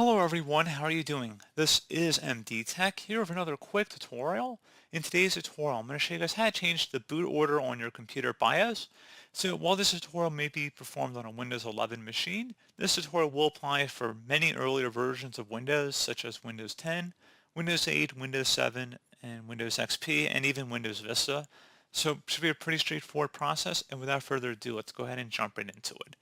Hello everyone, how are you doing? This is MD Tech here with another quick tutorial. In today's tutorial, I'm going to show you guys how to change the boot order on your computer BIOS. So while this tutorial may be performed on a Windows 11 machine, this tutorial will apply for many earlier versions of Windows, such as Windows 10, Windows 8, Windows 7, and Windows XP, and even Windows Vista. So it should be a pretty straightforward process, and without further ado, let's go ahead and jump right into it.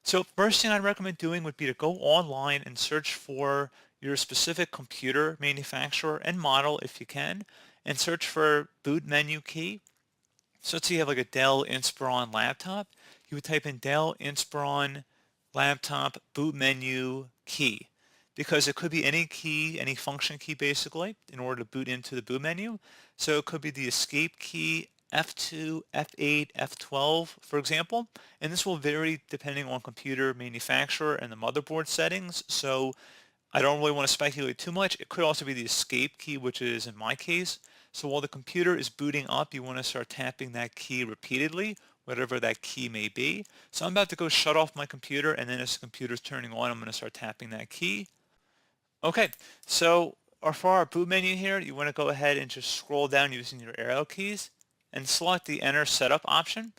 So first thing I'd recommend doing would be to go online and search for your specific computer manufacturer and model if you can, and search for boot menu key. So let's say you have like a Dell Inspiron laptop. You would type in Dell Inspiron laptop boot menu key because it could be any key, any function key basically, in order to boot into the boot menu. So it could be the escape key, F2, F8, F12, for example, and this will vary depending on computer manufacturer and the motherboard settings. So I don't really want to speculate too much. It could also be the escape key, which is in my case. So while the computer is booting up, you want to start tapping that key repeatedly, whatever that key may be. So I'm about to go shut off my computer, and then as the computer's turning on, I'm going to start tapping that key. Okay, so for our boot menu here, you want to go ahead and just scroll down using your arrow keys and select the Enter Setup option.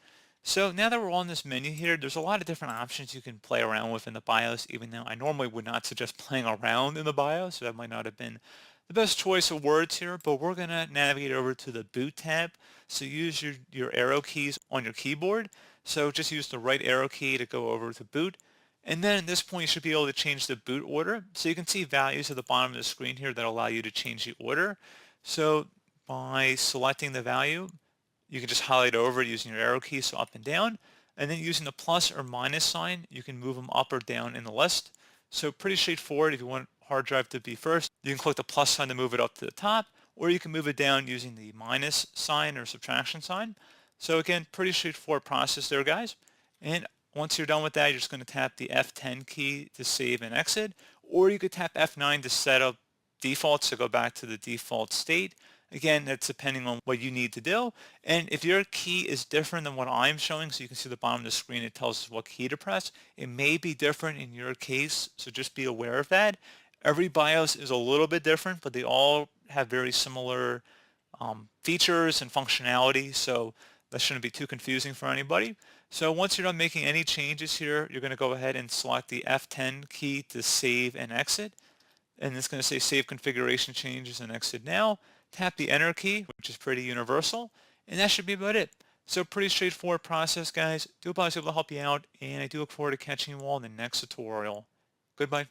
So now that we're on this menu here, there's a lot of different options you can play around with in the BIOS, even though I normally would not suggest playing around in the BIOS, so that might not have been the best choice of words here, but we're going to navigate over to the Boot tab. So use your arrow keys on your keyboard. So just use the right arrow key to go over to Boot. And then at this point, you should be able to change the boot order. So you can see values at the bottom of the screen here that allow you to change the order. So by selecting the value, you can just highlight over it using your arrow key, so up and down. And then using the plus or minus sign, you can move them up or down in the list. So pretty straightforward. If you want hard drive to be first, you can click the plus sign to move it up to the top, or you can move it down using the minus sign or subtraction sign. So again, pretty straightforward process there, guys. And once you're done with that, you're just going to tap the F10 key to save and exit, or you could tap F9 to set up defaults to go back to the default state. Again, that's depending on what you need to do. And if your key is different than what I'm showing, so you can see the bottom of the screen, it tells us what key to press. It may be different in your case, so just be aware of that. Every BIOS is a little bit different, but they all have very similar features and functionality, so that shouldn't be too confusing for anybody. So once you're done making any changes here, you're going to go ahead and select the F10 key to save and exit. And it's going to say save configuration changes and exit now. Tap the enter key, which is pretty universal, and that should be about it. So pretty straightforward process, guys. Do hope I was able to help you out, and I do look forward to catching you all in the next tutorial. Goodbye.